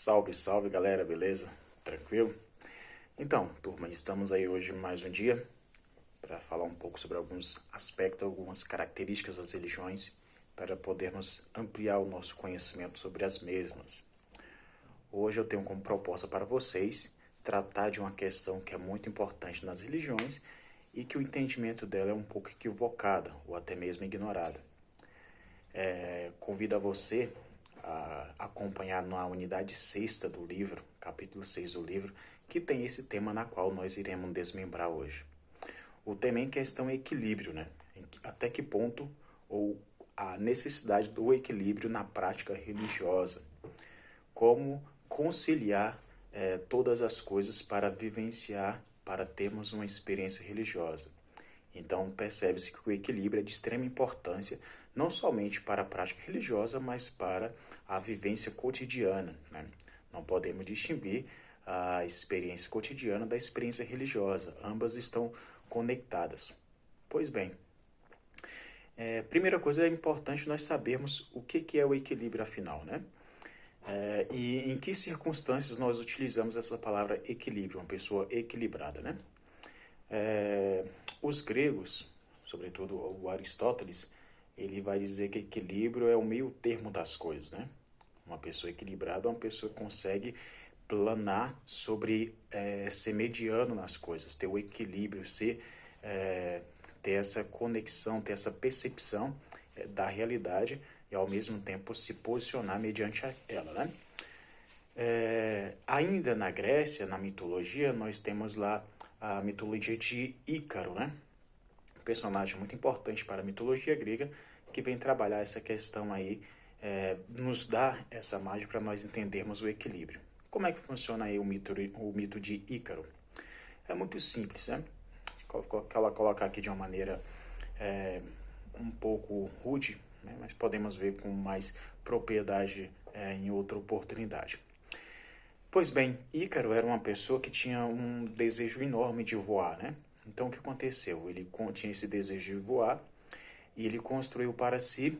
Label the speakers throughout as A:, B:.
A: Salve, salve galera, beleza? Tranquilo? Então, turma, estamos aí hoje mais um dia para falar um pouco sobre alguns aspectos, algumas características das religiões para podermos ampliar o nosso conhecimento sobre as mesmas. Hoje eu tenho como proposta para vocês tratar de uma questão que é muito importante nas religiões e que o entendimento dela é um pouco equivocada ou até mesmo ignorada. Convido a você a acompanhar na unidade 6ª do livro, capítulo 6 do livro, que tem esse tema na qual nós iremos desmembrar hoje. O tema em questão é equilíbrio, né? Até que ponto ou a necessidade do equilíbrio na prática religiosa. Como conciliar todas as coisas para vivenciar, para termos uma experiência religiosa. Então, percebe-se que o equilíbrio é de extrema importância, não somente para a prática religiosa, mas para a vivência cotidiana, né? Não podemos distinguir a experiência cotidiana da experiência religiosa. Ambas estão conectadas. Pois bem, primeira coisa, é importante nós sabermos o que é o equilíbrio, afinal, né? E em que circunstâncias nós utilizamos essa palavra equilíbrio, uma pessoa equilibrada, né? Os gregos, sobretudo o Aristóteles, ele vai dizer que equilíbrio é o meio termo das coisas, né? Uma pessoa equilibrada é uma pessoa que consegue planar sobre ser mediano nas coisas, ter o equilíbrio, ter essa conexão, ter essa percepção da realidade e ao mesmo tempo se posicionar mediante ela, né? Ainda na Grécia, na mitologia, nós temos lá a mitologia de Ícaro, né? Um personagem muito importante para a mitologia grega que vem trabalhar essa questão aí, nos dá essa margem para nós entendermos o equilíbrio. Como é que funciona aí o mito de Ícaro? É muito simples, né? Ela colocar aqui de uma maneira um pouco rude, né? Mas podemos ver com mais propriedade em outra oportunidade. Pois bem, Ícaro era uma pessoa que tinha um desejo enorme de voar, né? Então o que aconteceu? Ele tinha esse desejo de voar e ele construiu para si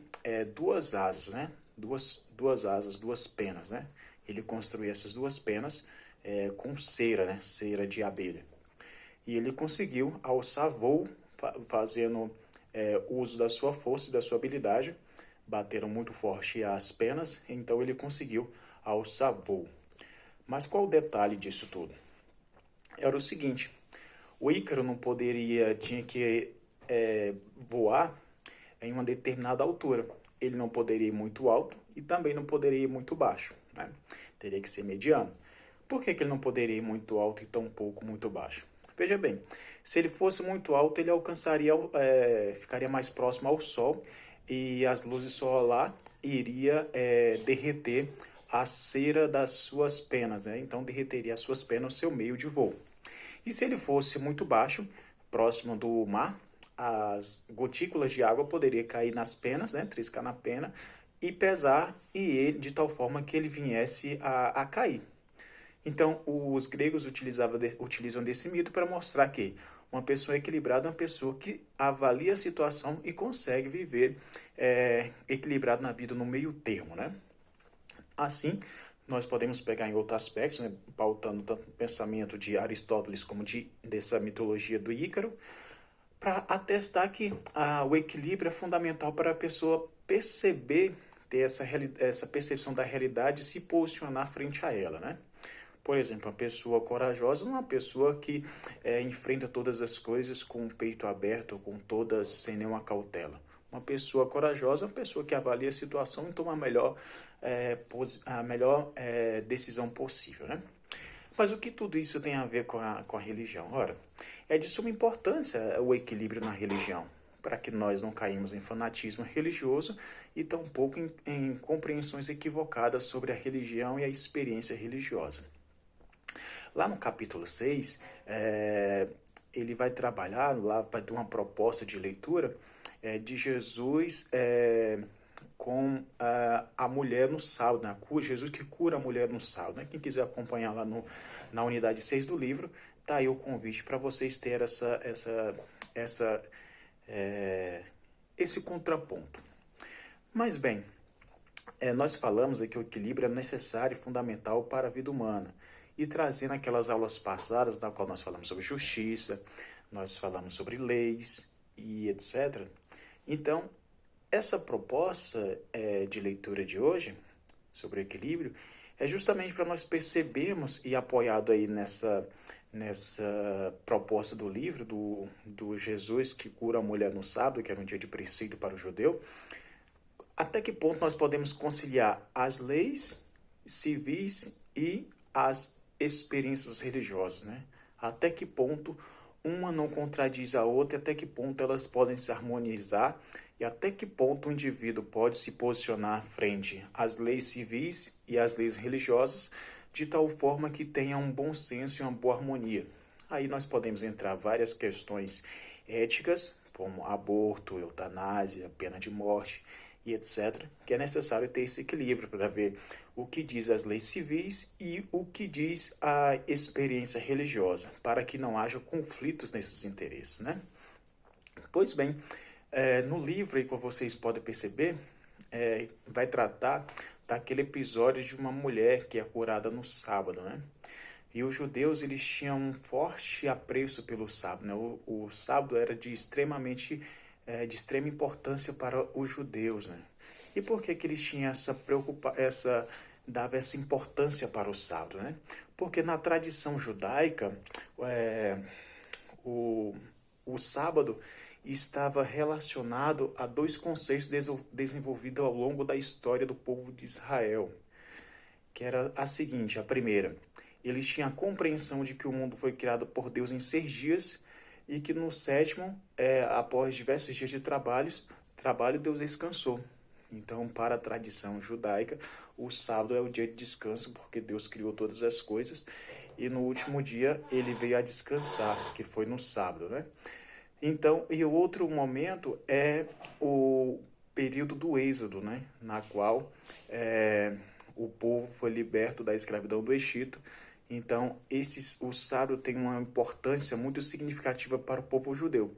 A: duas asas, né? Duas asas, duas penas, né? Ele construiu essas duas penas com cera, né? Cera de abelha. E ele conseguiu alçar voo fazendo uso da sua força e da sua habilidade. Bateram muito forte as penas, então ele conseguiu alçar voo. Mas qual o detalhe disso tudo? Era o seguinte, o Ícaro não tinha que voar em uma determinada altura. Ele não poderia ir muito alto e também não poderia ir muito baixo, né? Teria que ser mediano. Por que ele não poderia ir muito alto e tão pouco muito baixo? Veja bem, se ele fosse muito alto, ele ficaria mais próximo ao Sol e as luzes solar iria derreter a cera das suas penas, né? Então derreteria as suas penas, o seu meio de voo. E se ele fosse muito baixo, próximo do mar, as gotículas de água poderiam cair nas penas, né? Triscar na pena e pesar ele de tal forma que ele viesse a cair. Então, os gregos utilizam desse mito para mostrar que uma pessoa equilibrada é uma pessoa que avalia a situação e consegue viver equilibrado na vida no meio termo, né? Assim, nós podemos pegar em outros aspectos, né, pautando tanto o pensamento de Aristóteles como dessa mitologia do Ícaro, para atestar que o equilíbrio é fundamental para a pessoa perceber, ter essa percepção da realidade e se posicionar frente a ela, né? Por exemplo, uma pessoa corajosa não é uma pessoa que enfrenta todas as coisas com o peito aberto, sem nenhuma cautela. Uma pessoa corajosa é uma pessoa que avalia a situação e toma a melhor decisão possível, né? Mas o que tudo isso tem a ver com a religião? Ora, é de suma importância o equilíbrio na religião, para que nós não caímos em fanatismo religioso e tampouco em compreensões equivocadas sobre a religião e a experiência religiosa. Lá no capítulo 6, ele vai trabalhar, lá vai ter uma proposta de leitura de Jesus com a mulher no sábado, né? Jesus que cura a mulher no sábado, né? Quem quiser acompanhar lá na unidade 6 do livro, tá aí o convite para vocês terem esse contraponto. Mas bem, nós falamos aqui que o equilíbrio é necessário e fundamental para a vida humana. E trazendo aquelas aulas passadas, na qual nós falamos sobre justiça, nós falamos sobre leis e etc. Então, essa proposta de leitura de hoje, sobre o equilíbrio, é justamente para nós percebermos, e apoiado aí nessa proposta do livro, do Jesus que cura a mulher no sábado, que era um dia de preceito para o judeu, até que ponto nós podemos conciliar as leis civis e as experiências religiosas, né? Até que ponto uma não contradiz a outra, até que ponto elas podem se harmonizar e até que ponto o indivíduo pode se posicionar frente às leis civis e às leis religiosas de tal forma que tenha um bom senso e uma boa harmonia. Aí nós podemos entrar várias questões éticas, como aborto, eutanásia, pena de morte e etc., que é necessário ter esse equilíbrio para ver o que diz as leis civis e o que diz a experiência religiosa, para que não haja conflitos nesses interesses, né? Pois bem, no livro, aí, como vocês podem perceber, vai tratar daquele episódio de uma mulher que é curada no sábado, né? E os judeus, eles tinham um forte apreço pelo sábado, né? O sábado era de extrema importância para os judeus, né? E por que que eles tinham dava essa importância para o sábado, né? Porque na tradição judaica, o, o sábado estava relacionado a dois conceitos desenvolvidos ao longo da história do povo de Israel, que era a seguinte: a primeira, eles tinham a compreensão de que o mundo foi criado por Deus em 6 dias e que no sétimo, após diversos dias de trabalho, Deus descansou. Então, para a tradição judaica, o sábado é o dia de descanso, porque Deus criou todas as coisas e no último dia ele veio a descansar, que foi no sábado, né? Então, e o outro momento é o período do Êxodo, né? Na qual o povo foi liberto da escravidão do Egito. Então, o sábado tem uma importância muito significativa para o povo judeu.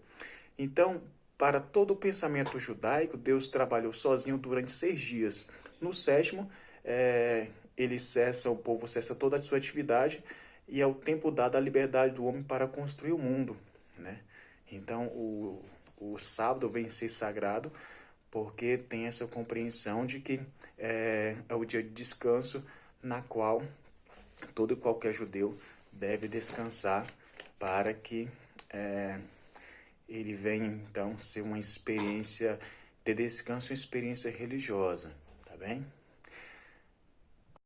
A: Então, para todo o pensamento judaico, Deus trabalhou sozinho durante 6 dias. No sétimo, o povo cessa toda a sua atividade e é o tempo dado à liberdade do homem para construir o mundo, né? Então, o sábado vem ser sagrado porque tem essa compreensão de que é o dia de descanso na qual todo e qualquer judeu deve descansar para que ele venha, então, ser uma experiência de descanso, uma experiência religiosa, tá bem?